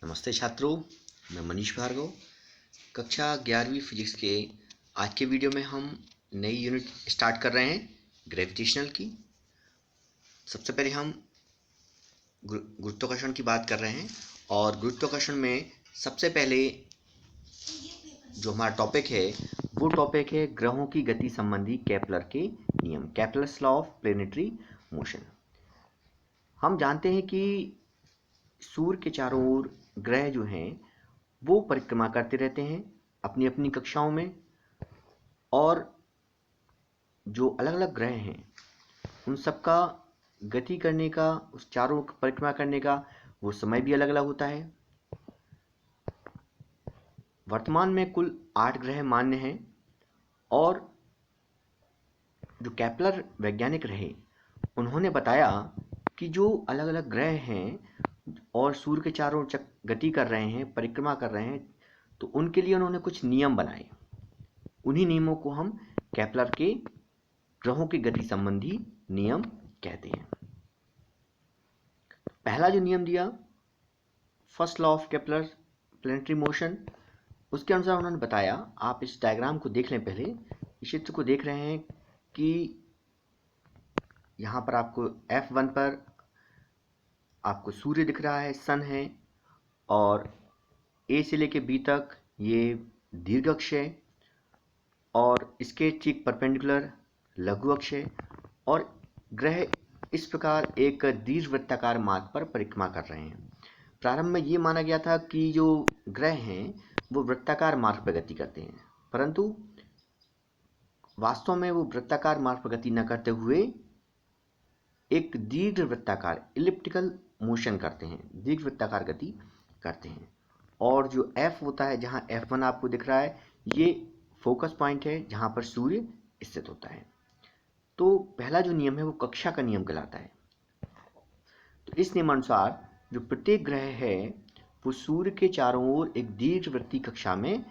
नमस्ते छात्रों, मैं मनीष भार्गव। कक्षा 11वीं फिजिक्स के आज के वीडियो में हम नई यूनिट स्टार्ट कर रहे हैं ग्रेविटेशनल की। सबसे पहले हम गुरुत्वाकर्षण की बात कर रहे हैं और गुरुत्वाकर्षण में सबसे पहले जो हमारा टॉपिक है वो टॉपिक है ग्रहों की गति संबंधी केपलर के नियम, Kepler's law of planetary motion. हम जानते हैं कि सूर्य के चारों ओर ग्रह जो हैं वो परिक्रमा करते रहते हैं अपनी अपनी कक्षाओं में, और जो अलग अलग ग्रह हैं उन सबका गति करने का, उस चारों परिक्रमा करने का वो समय भी अलग अलग होता है। वर्तमान में कुल 8 ग्रह मान्य हैं और जो केपलर वैज्ञानिक रहे उन्होंने बताया कि जो अलग अलग ग्रह हैं और सूर्य के चारों ओर गति कर रहे हैं, परिक्रमा कर रहे हैं, तो उनके लिए उन्होंने कुछ नियम बनाए। उन्हीं नियमों को हम केपलर के ग्रहों की गति संबंधी नियम कहते हैं। पहला जो नियम दिया, first law of Kepler planetary motion, उसके अनुसार उन्होंने बताया, आप इस डायग्राम को देख लें, पहले इस चित्र को देख रहे हैं कि यहाँ पर आपको F1 पर आपको सूर्य दिख रहा है, सन है, और A से लेके B तक ये दीर्घ अक्ष है और इसके ठीक परपेंडिकुलर लघु अक्ष है, और ग्रह इस प्रकार एक दीर्घवृत्ताकार मार्ग पर परिक्रमा कर रहे हैं। प्रारंभ में ये माना गया था कि जो ग्रह हैं वो वृत्ताकार मार्ग पर गति करते हैं, परंतु वास्तव में वो वृत्ताकार मार्ग पर गति न करते हुए एक दीर्घवृत्ताकार इलिप्टिकल मोशन करते हैं, दीर्घवृत्ताकार गति करते हैं। और जो F होता है, जहाँ F1 आपको दिख रहा है, ये फोकस पॉइंट है जहाँ पर सूर्य स्थित होता है। तो पहला जो नियम है वो कक्षा का नियम कहलाता है। तो इस नियमानुसार जो प्रत्येक ग्रह है वो सूर्य के चारों ओर एक दीर्घवृत्तीय कक्षा में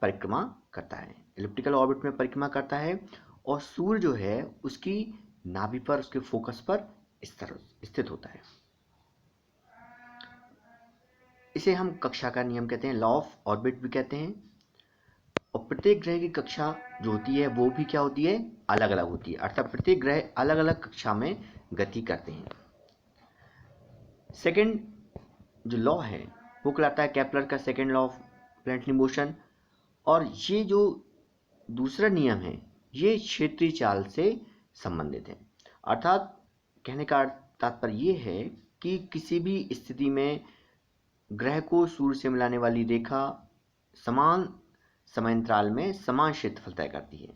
परिक्रमा करता है, इलिप्टिकल ऑर्बिट में परिक्रमा करता है, और सूर्य जो है उसकी नाभि पर, उसके फोकस पर स्थित होता है। इसे हम कक्षा का नियम कहते हैं, लॉ ऑफ ऑर्बिट भी कहते हैं। और प्रत्येक ग्रह की कक्षा जो होती है वो भी क्या होती है, अलग अलग होती है, अर्थात प्रत्येक ग्रह अलग अलग कक्षा में गति करते हैं। सेकंड जो लॉ है वो कहलाता है केपलर का second law of planetary motion. और ये जो दूसरा नियम है ये क्षेत्रीय चाल से संबंधित है, अर्थात कहने का तात्पर्य ये है कि किसी भी स्थिति में ग्रह को सूर्य से मिलाने वाली रेखा समान समयांतराल में समान क्षेत्रफल तय करती है।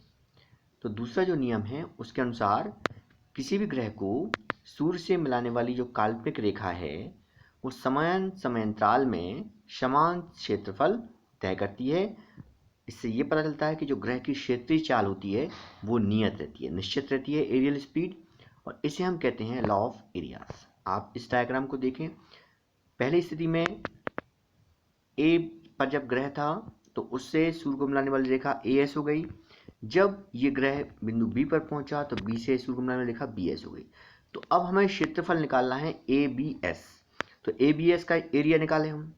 तो दूसरा जो नियम है उसके अनुसार किसी भी ग्रह को सूर्य से मिलाने वाली जो काल्पनिक रेखा है वो समान समयांतराल में समान क्षेत्रफल तय करती है। इससे ये पता चलता है कि जो ग्रह की क्षेत्रीय चाल होती है वो नियत रहती है, निश्चित रहती है, एरियल स्पीड, और इसे हम कहते हैं लॉ ऑफ एरियाज। आप इस डायग्राम को देखें, पहली स्थिति में ए पर जब ग्रह था तो उससे सूर्य को मिलाने वाली रेखा AS हो गई। जब ये ग्रह बिंदु B पर पहुंचा तो B से सूर्य को मिलाने वाली रेखा BS हो गई। तो अब हमें क्षेत्रफल निकालना है ABS, तो ABS का एरिया निकालें हम।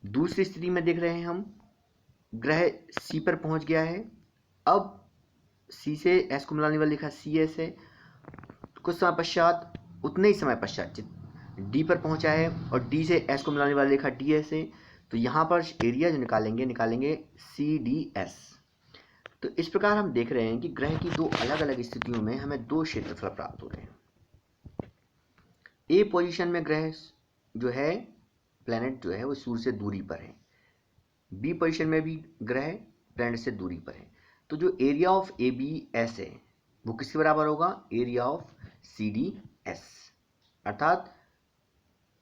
दूसरी स्थिति में देख रहे हैं हम, ग्रह C पर पहुंच गया है, अब C से S को मिलाने वाली रेखा CS है। कुछ समय पश्चात, उतने ही समय पश्चात D पर पहुंचा है और D से S को मिलाने वाली रेखा DS है, तो यहाँ पर एरिया जो निकालेंगे CDS। तो इस प्रकार हम देख रहे हैं कि ग्रह की दो अलग अलग स्थितियों में हमें दो क्षेत्रफल प्राप्त हो रहे हैं। ए पोजीशन में ग्रह जो है, प्लैनेट जो है वो सूर्य से दूरी पर है, बी पोजीशन में भी ग्रह प्लैनेट से दूरी पर है। तो जो एरिया ऑफ ABS है वो किसके बराबर होगा, एरिया ऑफ CDS, अर्थात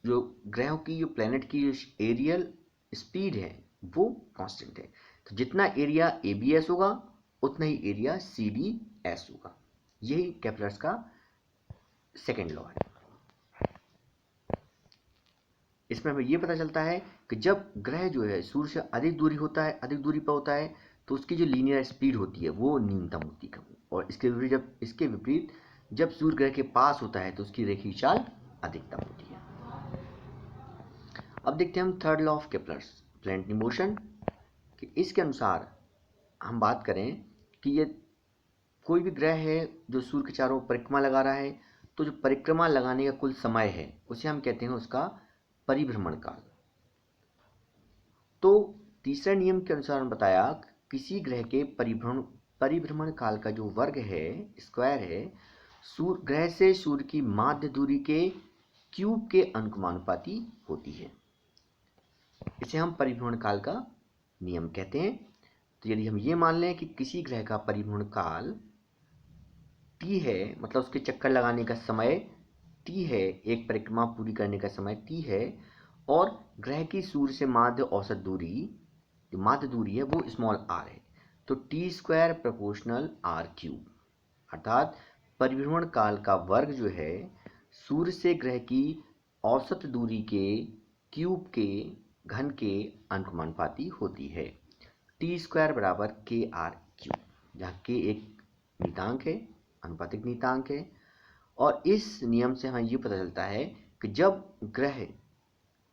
जो ग्रहों की, जो प्लैनेट की जो एरियल स्पीड है वो कांस्टेंट है। तो जितना एरिया ABS होगा उतना ही एरिया CDS होगा। यही केपलर्स का सेकेंड लॉ है। इसमें हमें ये पता चलता है कि जब ग्रह जो है सूर्य से अधिक दूरी पर होता है तो उसकी जो लीनियर स्पीड होती है वो न्यूनतम होती है, और इसके विपरीत जब सूर्य ग्रह के पास होता है तो उसकी रेखीय चाल अधिकतम होती है। अब देखते हैं हम third law of Kepler's planetary motion कि इसके अनुसार हम बात करें कि ये कोई भी ग्रह है जो सूर्य के चारों परिक्रमा लगा रहा है, तो जो परिक्रमा लगाने का कुल समय है उसे हम कहते हैं उसका परिभ्रमण काल। तो तीसरे नियम के अनुसार हम बताया किसी ग्रह के परिभ्रमण काल का जो वर्ग है, स्क्वायर है, ग्रह से सूर्य की माध्य दूरी के क्यूब के अनुपाती होती है। इसे हम परिभ्रमण काल का नियम कहते हैं। तो यदि हम ये मान लें कि किसी ग्रह का परिभ्रमण काल t है, मतलब उसके चक्कर लगाने का समय t है, एक परिक्रमा पूरी करने का समय t है, और ग्रह की सूर्य से माध्य औसत दूरी, जो माध्य दूरी है वो स्मॉल r है, तो t square proportional r cube, अर्थात परिभ्रमण काल का वर्ग जो है सूर्य से ग्रह की औसत दूरी के क्यूब के घन के अनुपाती होती है। टी स्क्वायर बराबर के आर क्यूब, जहाँ के एक नियतांक है, अनुपातिक नियतांक है। और इस नियम से हमें ये पता चलता है कि जब ग्रह,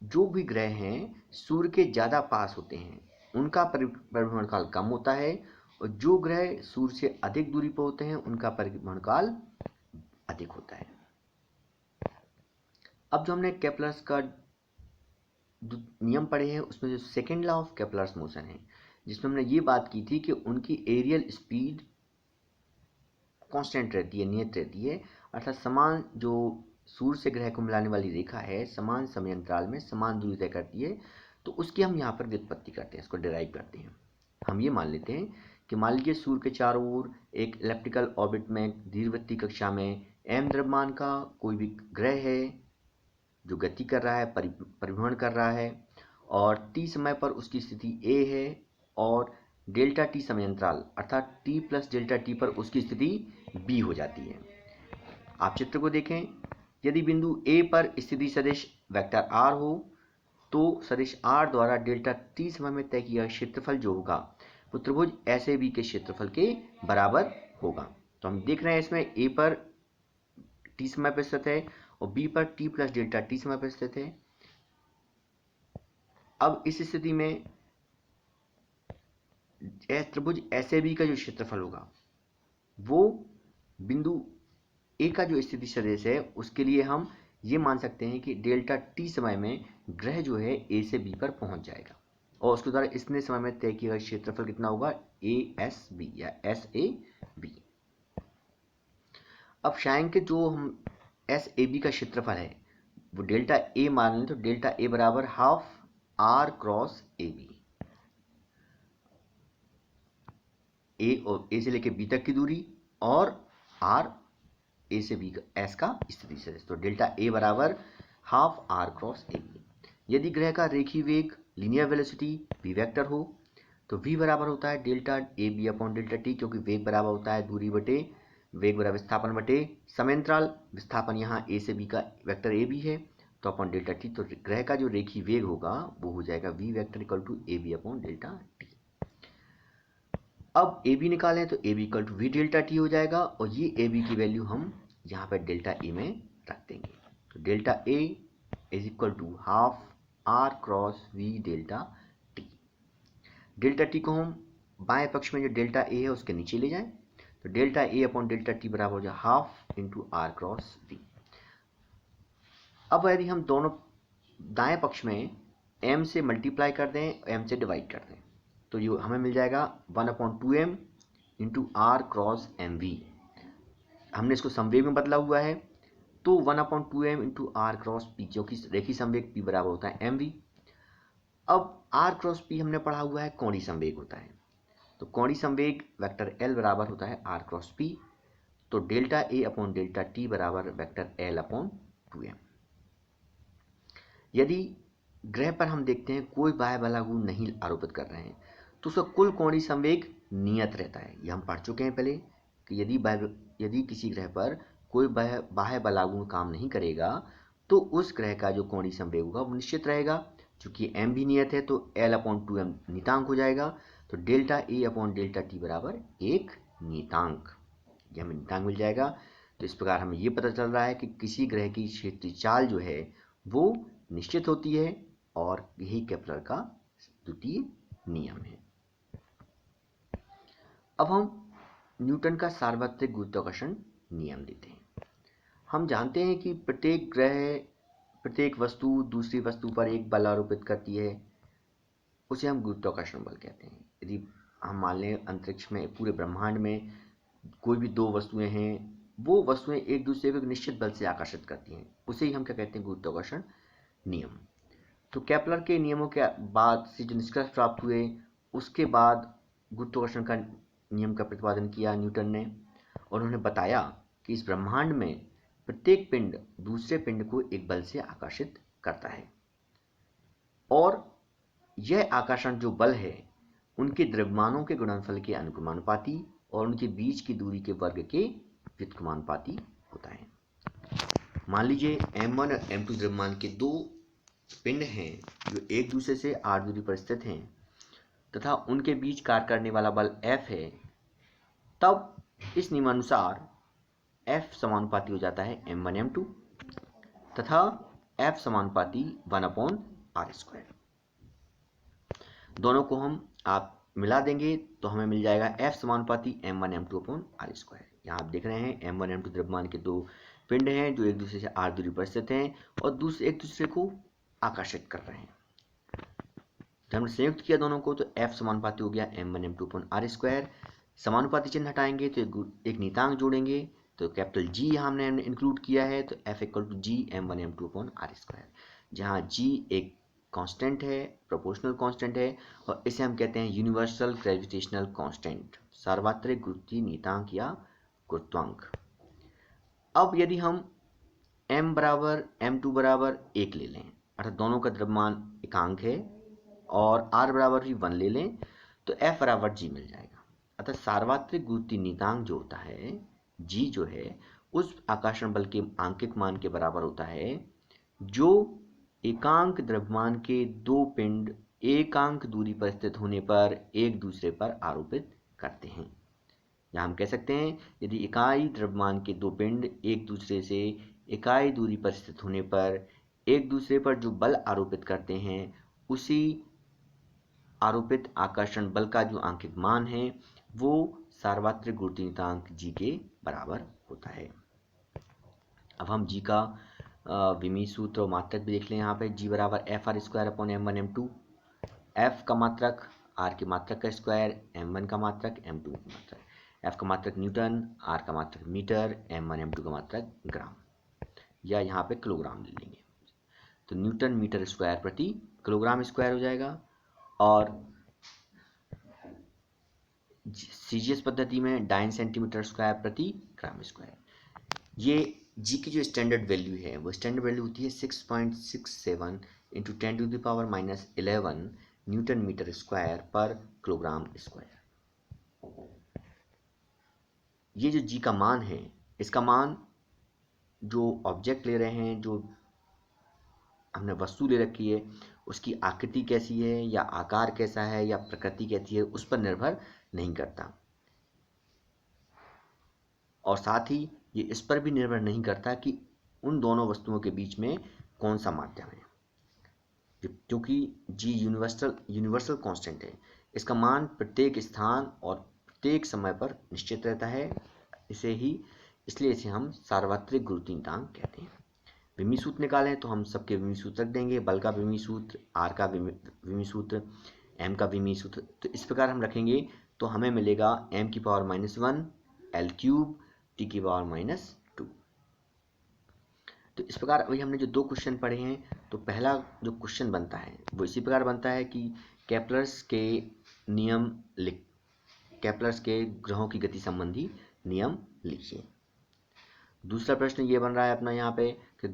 जो भी ग्रह हैं सूर्य के ज़्यादा पास होते हैं उनका परिभ्रमण काल कम होता है, और जो ग्रह सूर्य से अधिक दूरी पर होते हैं उनका परिभ्रमण काल अधिक होता है। अब जो हमने केपलर्स का नियम पढ़े हैं उसमें जो second law of Kepler's motion है, जिसमें हमने ये बात की थी कि उनकी एरियल स्पीड कांस्टेंट रहती है, नियत रहती है, अर्थात समान, जो सूर्य से ग्रह को मिलाने वाली रेखा है समान समय अंतराल में समान दूरी तय करती है। तो उसकी हम यहाँ पर व्युत्पत्ति करते हैं, इसको डिराइव करते हैं। हम ये मान लेते हैं कि मान लीजिए सूर्य के चारों ओर एक इलेप्टिकल ऑर्बिट में दीर्घवृत्तीय कक्षा में m द्रव्यमान का कोई भी ग्रह है जो गति कर रहा है, परिभ्रमण कर रहा है, और t समय पर उसकी स्थिति a है, और डेल्टा टी समय अंतराल अर्थात t प्लस डेल्टा टी पर उसकी स्थिति b हो जाती है। आप चित्र को देखें, यदि बिंदु a पर स्थिति सदिश वेक्टर r हो तो सदिश r द्वारा डेल्टा t समय में तय किया क्षेत्रफल जो होगा वो त्रिभुज ऐसे b के क्षेत्रफल के बराबर होगा। तो हम देख रहे हैं इसमें a पर t समय पर स्थित है और b पर t प्लस डेल्टा टी समय पर स्थित है। अब इस स्थिति में त्रिभुज ऐसे बी का जो क्षेत्रफल होगा वो बिंदु ए का जो स्थिति सदिश है उसके लिए हम ये मान सकते हैं कि डेल्टा टी समय में ग्रह जो है ए से बी पर पहुंच जाएगा, और उसके द्वारा इतने समय में तय किया गया क्षेत्रफल कितना होगा, ए एस बी या एस ए बी। अब छायांकित जो हम एस ए बी का क्षेत्रफल है वो डेल्टा ए मान लें, तो डेल्टा ए बराबर half R cross A B, A और ए से लेके बी तक की दूरी, और आर ए से बी एस का स्थिति सदिश, तो डेल्टा ए बराबर half R cross A B. यदि ग्रह का रेखीय वेग लीनियर वेलोसिटी वी वेक्टर हो तो v बराबर होता है delta A B upon delta T, क्योंकि वेग बराबर होता है दूरी बटे वेग बराबर विस्थापन बटे समयांतराल, विस्थापन यहाँ a से b का वेक्टर ए बी है, तो अपॉन डेल्टा टी, तो ग्रह का जो रेखीय वेग होगा वो हो जाएगा v vector equal to A B upon delta T. अब ए बी निकालें तो A B equal to V delta T हो जाएगा, और ये ए बी की वैल्यू हम यहाँ पर डेल्टा ए में रख देंगे, तो delta A is equal to half R cross V delta T. Delta T को हम बाएं पक्ष में जो डेल्टा ए है उसके नीचे ले जाएं, तो delta A upon delta T बराबर हो जाए half into R cross V. अब यदि हम दोनों दाएं पक्ष में m से मल्टीप्लाई कर दें, m से डिवाइड कर दें, तो ये हमें मिल जाएगा 1/2m into R cross M V. हमने इसको संवेग में बदला हुआ है, तो 1/2m into R cross P, जो कि रेखीय संवेग p बराबर होता है एम वी। अब आर क्रॉस पी हमने पढ़ा हुआ है कोणीय संवेग होता है, तो कोणीय संवेग वेक्टर एल बराबर होता है आर क्रॉस पी, तो delta A upon delta T बराबर वेक्टर एल अपॉन 2m। यदि ग्रह पर हम देखते हैं कोई बाह्य बलागु नहीं आरोपित कर रहे हैं तो उसका कुल कोणीय संवेग नियत रहता है। ये हम पढ़ चुके हैं पहले कि यदि किसी ग्रह पर कोई बाह्य बलागु काम नहीं करेगा तो उस ग्रह का जो कोणीय संवेग होगा वो निश्चित रहेगा। चूंकि m भी नियत है तो l अपॉन 2m नियतांक हो जाएगा, तो delta A upon delta T बराबर एक नियतांक, ये हमें नियतांक मिल जाएगा। तो इस प्रकार हमें ये पता चल रहा है कि किसी ग्रह की क्षेत्रीय चाल जो है वो निश्चित होती है और यही केपलर का द्वितीय नियम है। अब हम न्यूटन का सार्वत्रिक गुरुत्वाकर्षण नियम लेते हैं। हम जानते हैं कि प्रत्येक ग्रह, प्रत्येक वस्तु दूसरी वस्तु पर एक बल आरोपित करती है, उसे हम गुरुत्वाकर्षण बल कहते हैं। यदि हम मान लें अंतरिक्ष में, पूरे ब्रह्मांड में कोई भी दो वस्तुएं हैं, वो वस्तुएं एक दूसरे को एक निश्चित बल से आकर्षित करती हैं, उसे ही हम क्या कहते हैं, गुरुत्वाकर्षण नियम। तो केपलर के नियमों के बाद से जो निष्कर्ष प्राप्त हुए, उसके बाद गुरुत्वाकर्षण का नियम का प्रतिपादन किया न्यूटन ने, और उन्होंने बताया कि इस ब्रह्मांड में प्रत्येक पिंड दूसरे पिंड को एक बल से आकर्षित करता है, और यह आकर्षण जो बल है उनके द्रव्यमानों के गुणनफल के अनुक्रमानुपाती और उनके बीच की दूरी के वर्ग के व्युत्क्रमानुपाती होता है। मान लीजिए m1 और m2 द्रव्यमान के दो पिंड हैं जो एक दूसरे से r दूरी पर स्थित हैं तथा उनके बीच कार्य करने वाला बल F है, तब इस नियमानुसार F समानुपाती हो जाता है m1 m2 तथा F समानुपाती 1/r²। दोनों को हम आप मिला देंगे तो हमें मिल जाएगा F समानुपाती m1 m2/r²। यहाँ आप देख रहे हैं m1 m2 द्रव्यमान के दो पिंड हैं जो एक दूसरे से r दूरी पर स्थित हैं और एक दूसरे को आकर्षित कर रहे हैं। जब हमने संयुक्त किया दोनों को तो F समानुपाती हो गया m1 m2/r²। समानुपाती चिन्ह हटाएंगे तो एक नियतांक जोड़ेंगे, तो कैपिटल G यहाँ हमने इंक्लूड किया है, तो F = G m1 m2/r², जहाँ G एक कांस्टेंट है, प्रोपोर्शनल कांस्टेंट है, और इसे हम कहते हैं यूनिवर्सल ग्रेविटेशनल कांस्टेंट, सार्वत्रिक गुरुत्वीय नियतांक या गुरुत्वांक। अब यदि हम m बराबर m2 बराबर 1 ले लें, अर्थात दोनों का द्रव्यमान एकांक है, और r बराबर भी 1 ले लें, तो F बराबर G मिल जाएगा। अर्थात सार्वत्रिक गुरुत्वीय नियतांक जो होता है G जो है उस आकर्षण बल के आंकिक मान के बराबर होता है जो एकांक द्रव्यमान के दो पिंड एकांक दूरी पर स्थित होने पर एक दूसरे पर आरोपित करते हैं। या हम कह सकते हैं यदि इकाई द्रव्यमान के दो पिंड एक दूसरे से इकाई दूरी पर स्थित होने पर एक दूसरे पर जो बल आरोपित करते हैं, उसी आरोपित आकर्षण बल का जो आंकिक मान है वो सार्वत्रिक गुरुत्वीय नियतांक G के बराबर होता है। अब हम G का विमीय सूत्र और मात्रक भी देख लें। यहाँ पे G बराबर F(r²/m1 m2), F का मात्रक R के मात्रक का स्क्वायर, m1 का मात्रक m2 का मात्रक, F का मात्रक न्यूटन, R का मात्रक मीटर, m1 m2 का मात्रक ग्राम, या यहाँ पे किलोग्राम ले लेंगे, तो न्यूटन मीटर स्क्वायर प्रति किलोग्राम स्क्वायर हो जाएगा। और सीजीएस पद्धति में डाइन सेंटीमीटर स्क्वायर प्रति ग्राम स्क्वायर। ये G की जो स्टैंडर्ड वैल्यू है वो स्टैंडर्ड वैल्यू होती है 6.67 × 10⁻11 न्यूटन मीटर स्क्वायर पर किलोग्राम स्क्वायर। ये जो G का मान है, इसका मान जो ऑब्जेक्ट ले रहे हैं, जो हमने वस्तु ले रखी है, उसकी आकृति कैसी है या आकार कैसा है या प्रकृति कैसी है, उस पर निर्भर नहीं करता, और साथ ही ये इस पर भी निर्भर नहीं करता कि उन दोनों वस्तुओं के बीच में कौन सा माध्यम है, क्योंकि G यूनिवर्सल कांस्टेंट है। इसका मान प्रत्येक स्थान और प्रत्येक समय पर निश्चित रहता है, इसलिए इसे हम सार्वत्रिक गुरुत्वीय नियतांक कहते हैं। विमीय सूत्र निकालें तो हम सबके विमीय सूत्र रख देंगे, बल का विमीय सूत्र, R का विमीय सूत्र, M का विमीय सूत्र। तो इस प्रकार हम रखेंगे तो हमें मिलेगा m⁻⁻1 L³ T⁻⁻²। तो इस प्रकार अभी हमने जो दो क्वेश्चन पढ़े हैं, तो पहला जो क्वेश्चन बनता है वो इसी प्रकार बनता है कि केपलर्स के ग्रहों की गति संबंधी नियम लिखिए। दूसरा प्रश्न ये बन रहा है अपना यहाँ पे कि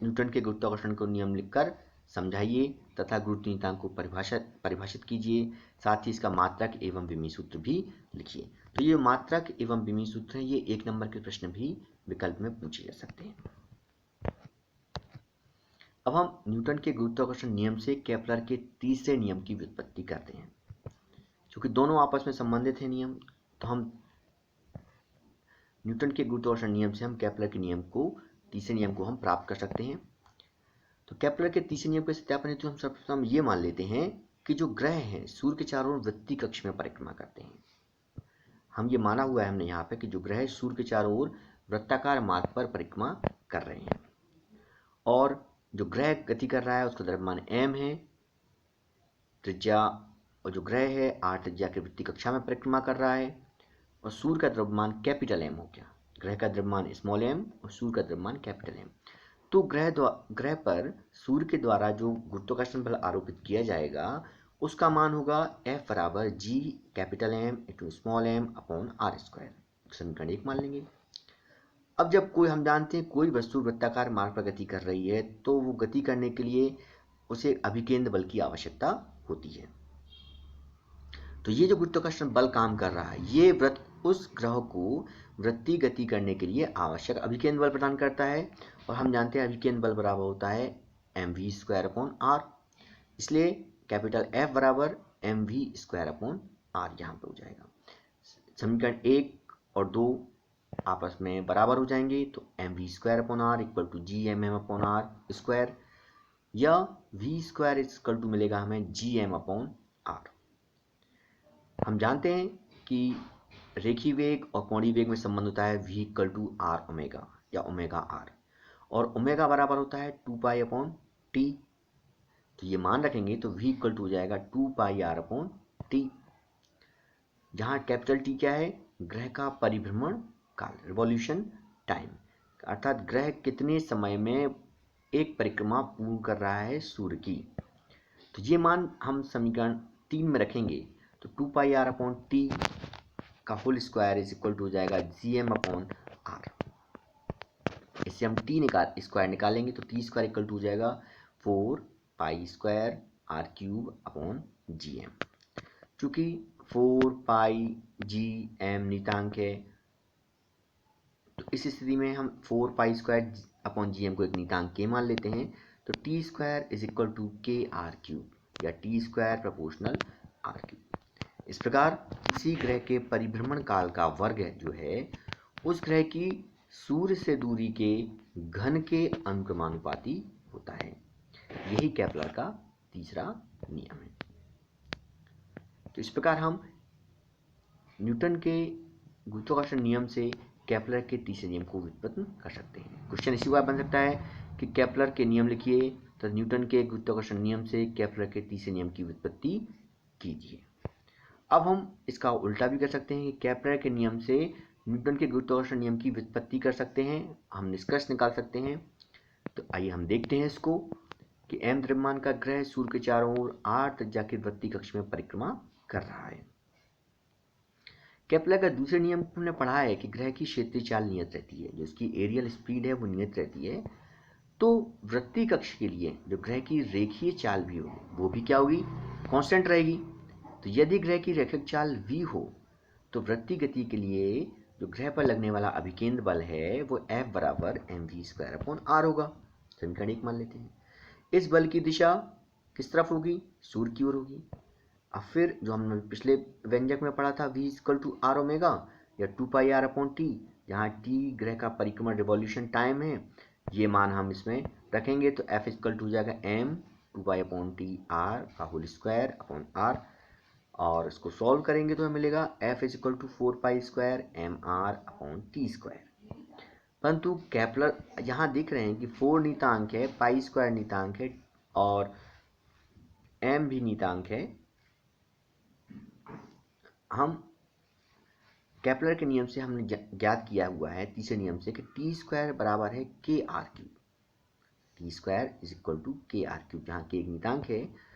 न्यूटन के गुरुत्वाकर्षण को नियम लिखकर समझाइए तथा गुरुत्वीय नियतांक को परिभाषित कीजिए, साथ ही इसका मात्रक एवं विमीय सूत्र भी लिखिए। तो ये मात्रक एवं विमीय सूत्र हैं, ये 1 नंबर के प्रश्न भी विकल्प में पूछे जा सकते हैं। अब हम न्यूटन के गुरुत्वाकर्षण नियम से केपलर के तीसरे नियम की व्युत्पत्ति करते हैं। क्योंकि दोनों आपस में संबंधित हैं नियम, तो हम न्यूटन के गुरुत्वाकर्षण नियम से हम केपलर के नियम को, तीसरे नियम को हम प्राप्त कर सकते हैं। तो केपलर के तीसरे नियम के सत्यापन हेतु हम सर्वप्रथम ये मान लेते हैं कि जो ग्रह हैं सूर्य के चारों ओर वृत्तीय कक्ष में परिक्रमा करते हैं। हम ये माना हुआ है हमने यहाँ पे कि जो ग्रह सूर्य के चारों ओर वृत्ताकार मार्ग पर परिक्रमा कर रहे हैं और जो ग्रह गति कर रहा है उसका द्रव्यमान m है, त्रिज्या, और जो ग्रह है r त्रिज्या की वृत्तीय कक्षा में परिक्रमा कर रहा है और सूर्य का द्रव्यमान कैपिटल M हो गया। ग्रह का द्रव्यमान स्मॉल m और सूर्य का द्रव्यमान कैपिटल M। तो ग्रह पर सूर्य के द्वारा जो गुरुत्वाकर्षण बल आरोपित किया जाएगा उसका मान होगा F बराबर G capital M into small m upon r square. समीकरण 1 मान लेंगे। अब जब कोई, हम जानते हैं कोई वस्तु वृत्ताकार मार्ग पर गति कर रही है तो वो गति करने के लिए उसे अभिकेंद्र बल की आवश्यकता होती है। तो ये जो गुरुत्वाकर्षण बल काम कर रहा है ये उस ग्रह को वृत्तीय गति करने के लिए आवश्यक अभिकेंद्र बल प्रदान करता है और हम जानते हैं अभिकेंद्र बल बराबर होता है mv स्क्वायर अपॉन r। इसलिए कैपिटल F बराबर mv स्क्वायर अपॉन r यहाँ पर हो जाएगा। समीकरण 1 और 2 आपस में बराबर हो जाएंगे तो mv square upon r equal to gmm upon r square या v स्क्वायर इक्वल टू मिलेगा हमें gm अपॉन r। हम जानते हैं कि रेखीय वेग और कोणीय वेग में संबंध होता है v equal to r omega या ओमेगा r और ओमेगा बराबर होता है 2 पाई अपॉन t। तो ये मान रखेंगे तो v इक्वल टू हो जाएगा 2 पाई r अपॉन t, जहाँ कैपिटल T क्या है, ग्रह का परिभ्रमण काल, रिवॉल्यूशन टाइम, अर्थात ग्रह कितने समय में एक परिक्रमा पूर्ण कर रहा है सूर्य की। तो ये मान हम समीकरण 3 में रखेंगे तो 2 पाई r अपॉन टी का whole square is equal to हो जाएगा gm अपॉन r। इससे हम टी स्क्वायर निकालेंगे तो टी स्क्वायर इक्वल टू हो जाएगा 4 pi square r cube upon gm। चूंकि 4 पाई gm नियतांक है तो इस स्थिति में हम 4 पाई स्क्वायर अपॉन gm को एक नियतांक k मान लेते हैं तो T square is equal to K R cube या T square proportional R cube. इस प्रकार किसी ग्रह के परिभ्रमण काल का वर्ग जो है उस ग्रह की सूर्य से दूरी के घन के अनुक्रमानुपाती होता है। यही केपलर का तीसरा नियम है। तो इस प्रकार हम न्यूटन के गुरुत्वाकर्षण नियम से केपलर के तीसरे नियम को व्युत्पन्न कर सकते हैं। क्वेश्चन इसी बार बन सकता है कि केपलर के नियम लिखिए तो न्यूटन के गुरुत्वाकर्षण नियम से केपलर के तीसरे नियम की व्युत्पत्ति कीजिए। अब हम इसका उल्टा भी कर सकते हैं कि केपलर के नियम से न्यूटन के गुरुत्वाकर्षण नियम की व्युत्पत्ति कर सकते हैं, हम निष्कर्ष निकाल सकते हैं। तो आइए हम देखते हैं इसको कि m द्रव्यमान का ग्रह सूर्य के चारों ओर r त्रिज्या के वृत्तीय कक्ष में परिक्रमा कर रहा है। केपलर का दूसरे नियम हमने पढ़ा है कि ग्रह की क्षेत्रीय चाल नियत रहती है, जो इसकी एरियल स्पीड है वो नियत रहती है। तो वृत्तीय कक्ष के लिए जो ग्रह की रेखीय चाल भी होगी वो भी क्या होगी, कांस्टेंट रहेगी। तो यदि ग्रह की रेखिक चाल v हो तो वृत्तीय गति के लिए जो ग्रह पर लगने वाला अभिकेंद्र बल है वो F बराबर mv स्क्वायर अपॉन r होगा। समीकरण 1 मान लेते हैं। इस बल की दिशा किस तरफ होगी, सूर्य की ओर होगी। अब फिर जो हमने पिछले व्यंजक में पढ़ा था v equal to r omega या 2 पाई r अपॉन टी, जहाँ t ग्रह का परिक्रमण रिवॉल्यूशन टाइम है, ये मान हम इसमें रखेंगे तो f इक्वल टू हो जाएगा m 2 pi upon T r का होल स्क्वायर अपॉन r और इसको सॉल्व करेंगे तो हमें मिलेगा f is equal to 4 pi square M R upon T square. परंतु केपलर यहाँ देख रहे हैं कि 4 नियतांक है, पाई स्क्वायर नियतांक है और m भी नियतांक है। हम केपलर के नियम से हमने ज्ञात किया हुआ है तीसरे नियम से कि टी स्क्वायर बराबर है K R cube. T square is equal to K R cube, जहाँ के एक नियतांक है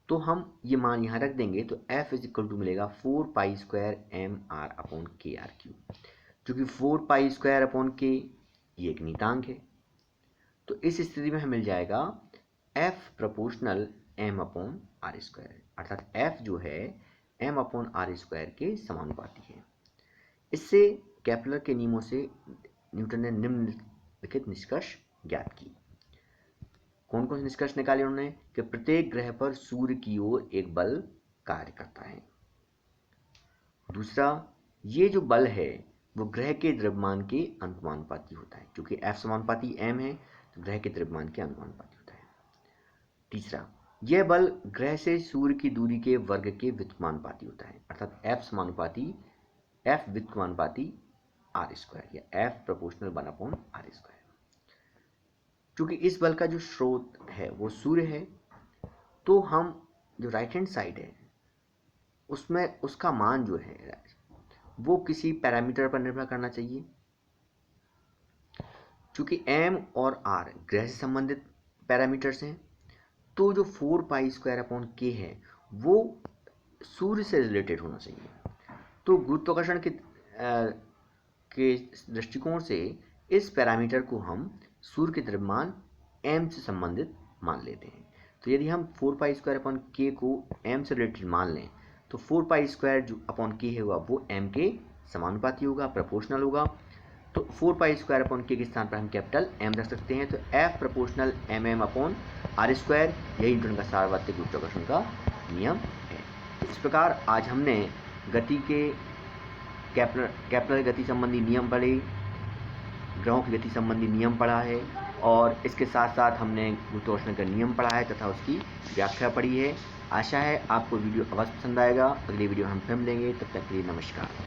तो हम ये मान यहाँ रख देंगे तो f इज इक्वल टू मिलेगा 4 pi square M R upon K R cube. चूँकि 4 पाई स्क्वायर अपॉन के ये एक नियतांक है तो इस स्थिति में हमें मिल जाएगा f proportional m upon R square, अर्थात f जो है m अपॉन आर स्क्वायर के समानुपाती है। इससे केपलर के नियमों से न्यूटन ने निम्नलिखित निष्कर्ष ज्ञात किए। कौन कौन से निष्कर्ष निकाले उन्होंने कि प्रत्येक ग्रह पर सूर्य की ओर एक बल कार्य करता है। दूसरा, ये जो बल है वो ग्रह के द्रव्यमान के अनुपाती होता है, क्योंकि F समानुपाती m है तो ग्रह के द्रव्यमान के अनुपाती होता है। तीसरा, यह बल ग्रह से सूर्य की दूरी के वर्ग के व्युत्क्रमानुपाती होता है, अर्थात F व्युत्क्रमानुपाती r² या F प्रोपोर्शनल 1/r²। क्योंकि इस बल का जो स्रोत है वो सूर्य है, तो हम जो राइट हैंड साइड है उसमें उसका मान जो है वो किसी पैरामीटर पर निर्भर करना चाहिए। क्योंकि m और r ग्रह से संबंधित पैरामीटर्स हैं, तो जो 4π² है वो सूर्य से रिलेटेड होना चाहिए। तो गुरुत्वाकर्षण के दृष्टिकोण से इस पैरामीटर को हम सूर्य के द्रव्यमान m से संबंधित मान लेते हैं। तो यदि हम 4π² को m से रिलेटेड मान लें तो 4π² है वो m के समानुपाती होगा, प्रोपोर्शनल होगा। तो 4π² के स्थान पर हम कैपिटल M रख सकते हैं। तो F प्रोपोर्शनल mm/r², यही न्यूटन का सार्वत्रिक गुरुत्वाकर्षण का नियम है। तो इस प्रकार आज हमने गति के केपलर गति संबंधी नियम पढ़े, ग्रहों की गति संबंधी नियम पढ़ा है, और इसके साथ साथ हमने गुरुत्वाकर्षण का नियम पढ़ा है तथा उसकी व्याख्या पढ़ी है। आशा है आपको वीडियो अवश्य पसंद आएगा। अगली वीडियो हम फिर मिलेंगे, तब तक के लिए नमस्कार।